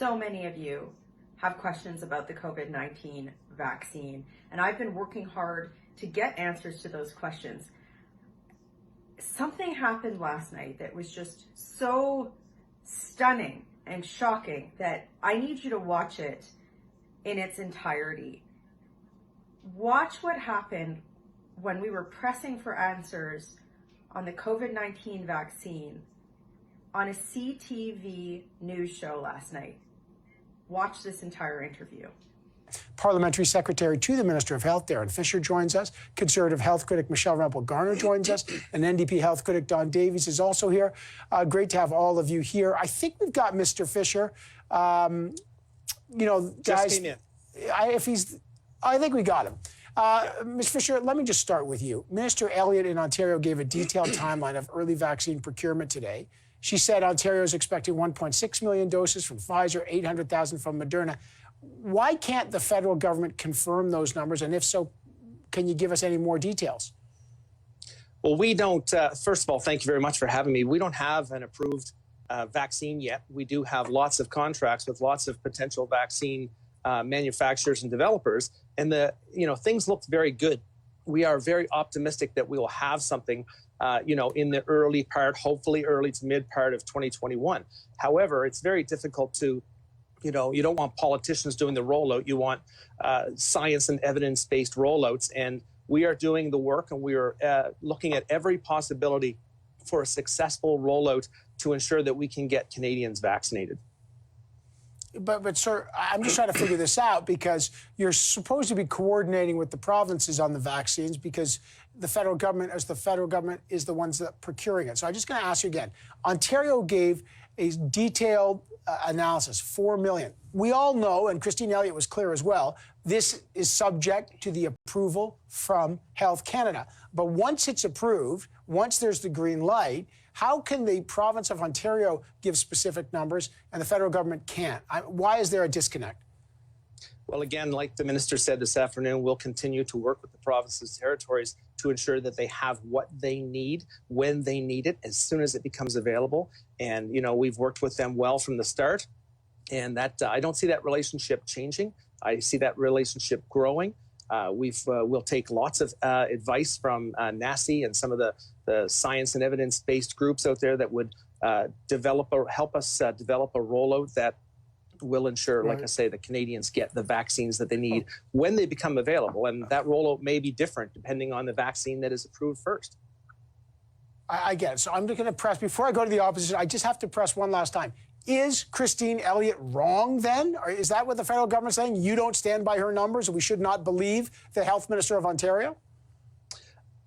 so many of you have questions about the COVID-19 vaccine, and I've been working hard to get answers to those questions. Something happened last night that was just so stunning and shocking that I need you to watch it in its entirety. Watch what happened when we were pressing for answers on the COVID-19 vaccine on a CTV news show last night. Watch this entire interview. Parliamentary Secretary to the Minister of Health, Darren Fisher, joins us. Conservative health critic Michelle Rempel Garner joins us. And NDP health critic Don Davies is also here. Great to have all of you here. I think we've got Mr. Fisher. You know, guys, just came in. I think we got him. Ms. Fisher, let me just start with you. Minister Elliott in Ontario gave a detailed timeline of early vaccine procurement today. She said Ontario is expecting 1.6 million doses from Pfizer, 800,000 from Moderna. Why can't the federal government confirm those numbers? And if so, can you give us any more details? Well, we don't, first of all, thank you very much for having me. We don't have an approved vaccine yet. We do have lots of contracts with lots of potential vaccine manufacturers and developers. And things look very good. We are very optimistic that we will have something in the early part, hopefully early to mid part of 2021. However, it's very difficult to, you don't want politicians doing the rollout. You want science and evidence-based rollouts. And we are doing the work, and we are looking at every possibility for a successful rollout to ensure that we can get Canadians vaccinated. But sir, I'm just trying to figure this out, because you're supposed to be coordinating with the provinces on the vaccines, because the federal government is the ones that are procuring it. So I'm just going to ask you again. Ontario gave a detailed analysis, 4 million. We all know, and Christine Elliott was clear as well, this is subject to the approval from Health Canada. But once it's approved, once there's the green light, how can the province of Ontario give specific numbers and the federal government can't? Why is there a disconnect? Well, again, like the minister said this afternoon, we'll continue to work with the provinces, territories to ensure that they have what they need when they need it, as soon as it becomes available. And, we've worked with them well from the start. And that I don't see that relationship changing. I see that relationship growing. We'll take lots of advice from NACI and some of the science and evidence-based groups out there that would help us develop a rollout that will ensure, like I say, that Canadians get the vaccines that they need when they become available. And that rollout may be different depending on the vaccine that is approved first. I get it. So I'm going to press, before I go to the opposition, I just have to press one last time. Is Christine Elliott wrong then? Or is that what the federal government is saying? You don't stand by her numbers and we should not believe the health minister of Ontario?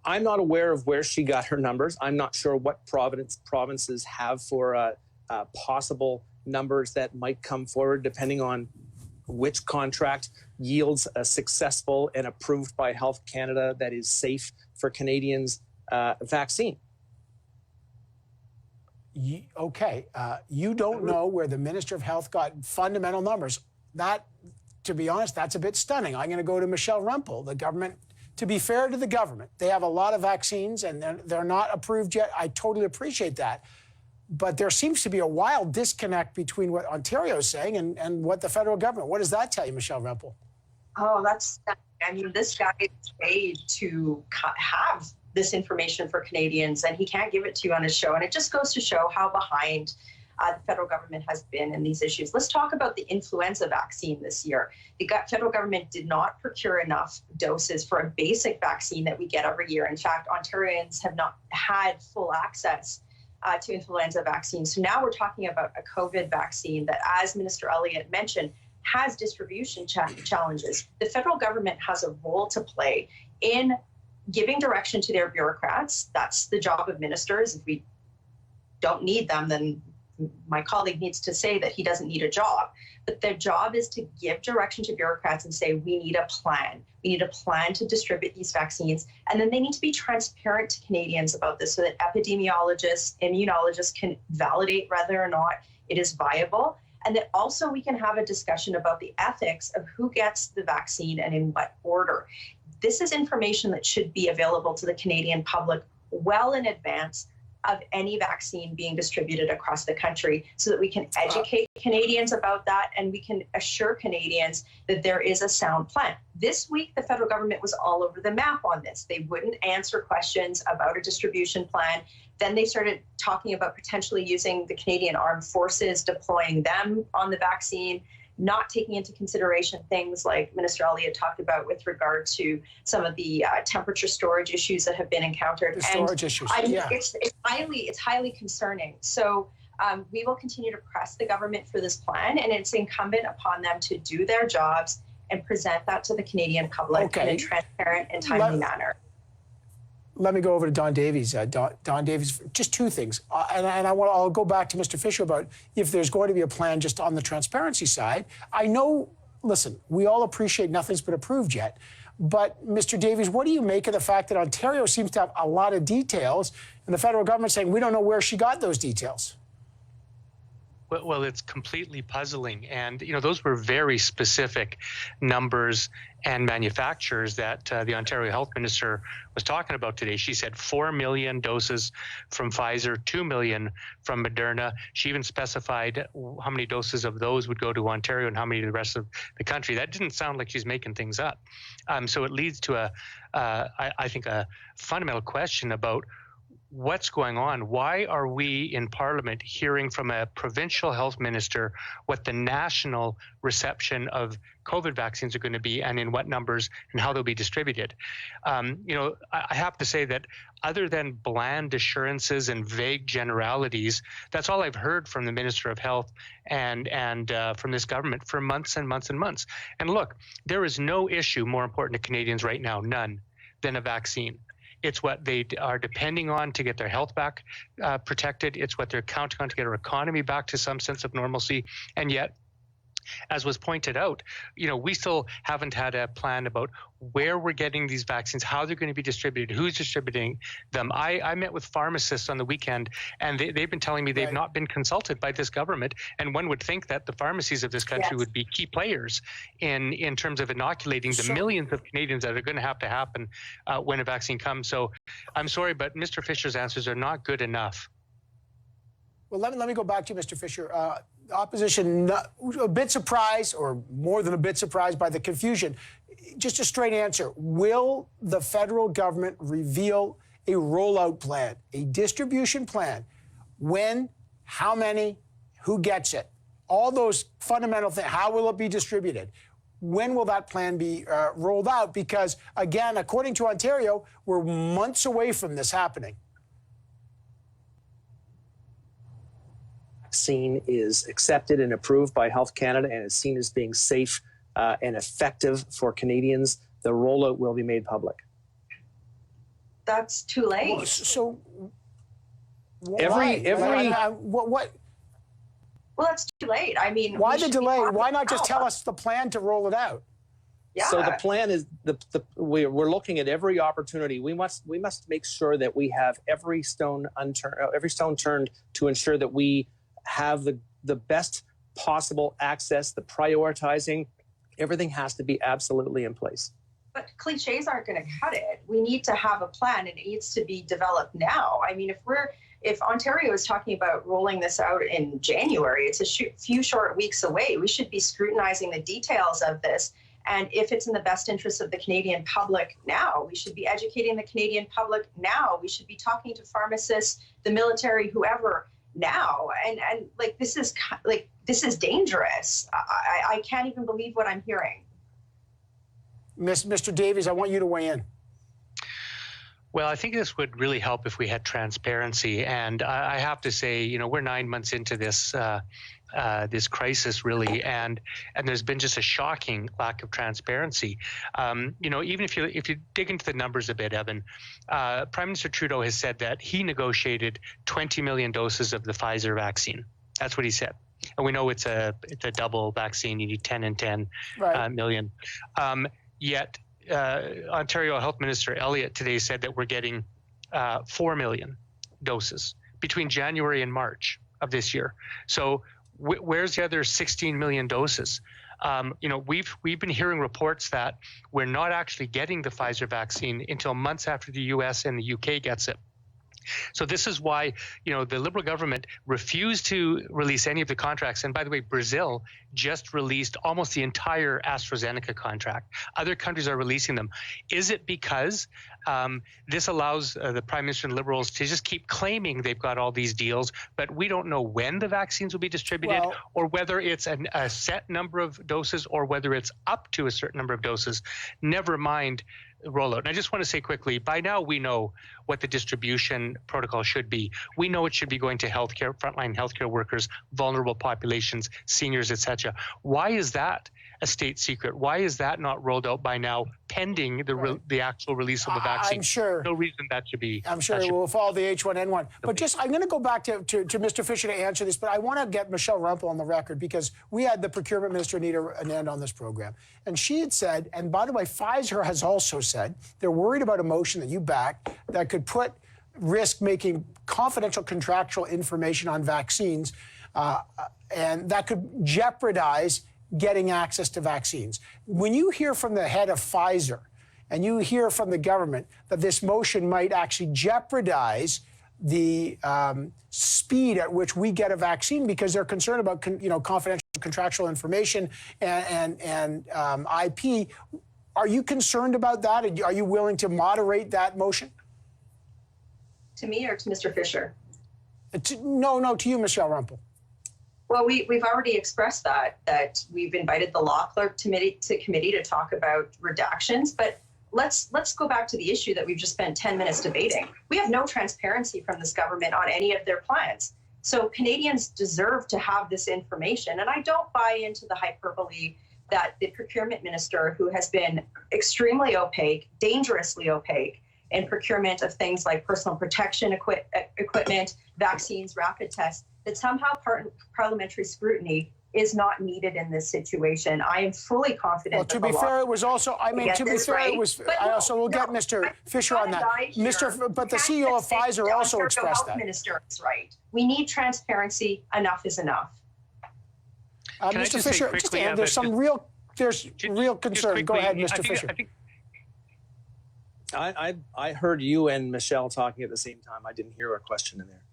I'm not aware of where she got her numbers. I'm not sure what provinces have for possible numbers that might come forward, depending on which contract yields a successful and approved by Health Canada that is safe for Canadians vaccine. Okay, you don't know where the Minister of Health got fundamental numbers. That, to be honest, that's a bit stunning. I'm going to go to Michelle Rempel. The government, to be fair to the government, they have a lot of vaccines and they're not approved yet. I totally appreciate that. But there seems to be a wild disconnect between what Ontario is saying and what the federal government. What does that tell you, Michelle Rempel? Oh, this guy is paid to have this information for Canadians, and he can't give it to you on his show. And it just goes to show how behind the federal government has been in these issues. Let's talk about the influenza vaccine this year. The federal government did not procure enough doses for a basic vaccine that we get every year. In fact, Ontarians have not had full access to influenza vaccines. So now we're talking about a COVID vaccine that, as Minister Elliott mentioned, has distribution challenges. The federal government has a role to play in giving direction to their bureaucrats. That's the job of ministers. If we don't need them, then my colleague needs to say that he doesn't need a job. But their job is to give direction to bureaucrats and say, we need a plan. We need a plan to distribute these vaccines. And then they need to be transparent to Canadians about this so that epidemiologists, immunologists can validate whether or not it is viable. And that also we can have a discussion about the ethics of who gets the vaccine and in what order. This is information that should be available to the Canadian public well in advance. of any vaccine being distributed across the country so that we can educate Canadians about that and we can assure Canadians that there is a sound plan. This week, the federal government was all over the map on this. They wouldn't answer questions about a distribution plan. Then they started talking about potentially using the Canadian Armed Forces, deploying them on the vaccine, not taking into consideration things like Minister Elliott talked about with regard to some of the temperature storage issues that have been encountered. The storage issues, yeah. It's highly concerning. So we will continue to press the government for this plan, and it's incumbent upon them to do their jobs and present that to the Canadian public in a transparent and timely manner. Let me go over to Don Davies. Don Davies, just two things. I'll go back to Mr. Fisher about if there's going to be a plan just on the transparency side. I know, listen, we all appreciate nothing's been approved yet. But, Mr. Davies, what do you make of the fact that Ontario seems to have a lot of details and the federal government saying we don't know where she got those details? Well, it's completely puzzling. And, you know, those were very specific numbers and manufacturers that the Ontario Health Minister was talking about today. She said 4 million doses from Pfizer, 2 million from Moderna. She even specified how many doses of those would go to Ontario and how many to the rest of the country. That didn't sound like she's making things up. So it leads to I think, a fundamental question about what's going on. Why are we in Parliament hearing from a provincial health minister what the national reception of COVID vaccines are going to be and in what numbers and how they'll be distributed? You know, I have to say that other than bland assurances and vague generalities, that's all I've heard from the Minister of Health and from this government for months and months and months. And look, there is no issue more important to Canadians right now, none, than a vaccine. It's what they are depending on to get their health back protected. It's what they're counting on to get our economy back to some sense of normalcy. And yet, as was pointed out, you know, we still haven't had a plan about where we're getting these vaccines, how they're going to be distributed, who's distributing them. I met with pharmacists on the weekend, and they've been telling me they've not been consulted by this government. And one would think that the pharmacies of this country would be key players in terms of inoculating the millions of Canadians that are going to happen when a vaccine comes. So I'm sorry, but Mr. Fisher's answers are not good enough. Well, let me go back to you, Mr. Fisher. Opposition, a bit surprised, or more than a bit surprised by the confusion. Just a straight answer. Will the federal government reveal a rollout plan, a distribution plan? When, how many, who gets it? All those fundamental things. How will it be distributed? When will that plan be rolled out? Because, again, according to Ontario, we're months away from this happening. Vaccine is accepted and approved by Health Canada and is seen as being safe and effective for Canadians, the rollout will be made public. That's too late. Well, so every what? Well, that's too late. I mean, why the delay? Why not just tell us the plan to roll it out? Yeah. So the plan is we're looking at every opportunity. We must make sure that we have every stone turned to ensure that we have the best possible access, the prioritizing. Everything has to be absolutely in place. But cliches aren't going to cut it. We need to have a plan, and it needs to be developed now. I mean, if Ontario is talking about rolling this out in January, it's a few short weeks away. We should be scrutinizing the details of this. And if it's in the best interest of the Canadian public now, we should be educating the Canadian public now. We should be talking to pharmacists, the military, whoever now. And like, this is dangerous. I can't even believe what I'm hearing. Mr. Davies, I want you to weigh in. Well, I think this would really help if we had transparency. And I have to say, you know, we're 9 months into this this crisis, really, and there's been just a shocking lack of transparency. You know, even if you dig into the numbers a bit, Evan, Prime Minister Trudeau has said that he negotiated 20 million doses of the Pfizer vaccine. That's what he said. And we know it's a double vaccine. You need 10 and 10 million. Yet Ontario Health Minister Elliott today said that we're getting 4 million doses between January and March of this year. So where's the other 16 million doses? You know, we've been hearing reports that we're not actually getting the Pfizer vaccine until months after the US and the UK gets it. So this is why, the Liberal government refused to release any of the contracts. And by the way, Brazil just released almost the entire AstraZeneca contract. Other countries are releasing them. Is it because this allows the Prime Minister and Liberals to just keep claiming they've got all these deals, but we don't know when the vaccines will be distributed, or whether it's a set number of doses, or whether it's up to a certain number of doses, never mind rollout. And I just want to say quickly, by now we know what the distribution protocol should be. We know it should be going to healthcare, frontline healthcare workers, vulnerable populations, seniors, etc. Why is that a state secret? Why is that not rolled out by now, pending the actual release of the vaccine? I'm sure. No reason that should be. I'm sure it will follow the H1N1. But just, I'm going to go back to Mr. Fisher to answer this, but I want to get Michelle Rempel on the record, because we had the Procurement Minister, Anita Anand, on this program. And she had said, and by the way, Pfizer has also said, they're worried about a motion that you backed that could put risk making confidential contractual information on vaccines, and that could jeopardize getting access to vaccines. When you hear from the head of Pfizer and you hear from the government that this motion might actually jeopardize the speed at which we get a vaccine because they're concerned about confidential contractual information and IP, are you concerned about that? Are you willing to moderate that motion? To me or to Mr. Fisher? No, to you, Michelle Rempel. Well, we've already expressed that we've invited the law clerk committee to talk about redactions, but let's go back to the issue that we've just spent 10 minutes debating. We have no transparency from this government on any of their plans. So Canadians deserve to have this information. And I don't buy into the hyperbole that the procurement minister, who has been extremely opaque, dangerously opaque, in procurement of things like personal protection equipment, vaccines, rapid tests, that somehow parliamentary scrutiny is not needed in this situation. I am fully confident. Well, to be fair, it was also, to be fair, it was, I also will get Mr. Fisher on that. But the CEO of Pfizer also expressed that. Minister is right. We need transparency. Enough is enough. Mr. Fisher, there's real concern. Go ahead, Mr. Fisher. I heard you and Michelle talking at the same time. I didn't hear a question in there.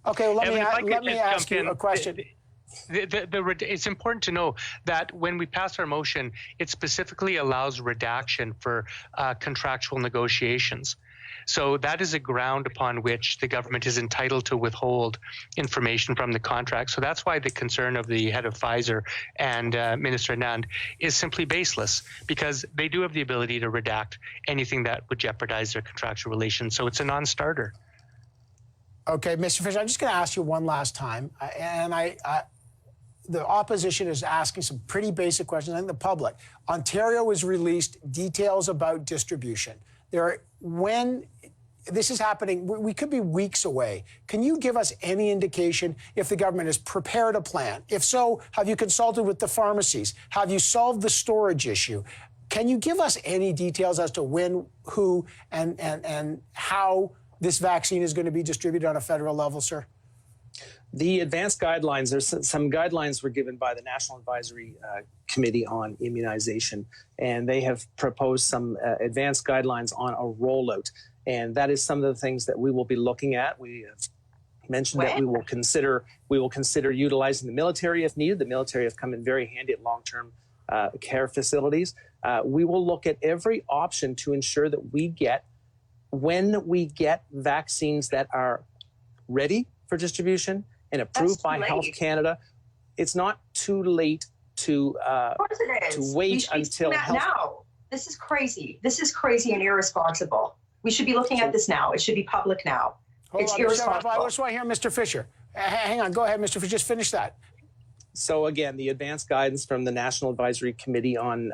Okay, well, let me ask you a question. It's important to know that when we pass our motion, it specifically allows redaction for contractual negotiations. So that is a ground upon which the government is entitled to withhold information from the contract. So that's why the concern of the head of Pfizer and Minister Anand is simply baseless, because they do have the ability to redact anything that would jeopardize their contractual relations. So it's a non-starter. Okay, Mr. Fisher, I'm just going to ask you one last time, and the opposition is asking some pretty basic questions, and the public. Ontario has released details about distribution. When this is happening, we could be weeks away. Can you give us any indication if the government has prepared a plan? If so, have you consulted with the pharmacies? Have you solved the storage issue? Can you give us any details as to when, who, and how this vaccine is going to be distributed on a federal level, sir? The advanced guidelines, there's some guidelines were given by the National Advisory Committee on Immunization, and they have proposed some advanced guidelines on a rollout. And that is some of the things that we will be looking at. We have mentioned that we will consider utilizing the military if needed. The military have come in very handy at long-term care facilities. We will look at every option to ensure that when we get vaccines that are ready for distribution and approved by Health Canada, it's not too late to wait until now. This is crazy. This is crazy and irresponsible. We should be looking at this now. It should be public now. It's irresponsible. I just want to hear Mr. Fisher. Hang on. Go ahead, Mr. Fisher. Just finish that. So again, the advanced guidance from the National Advisory Committee on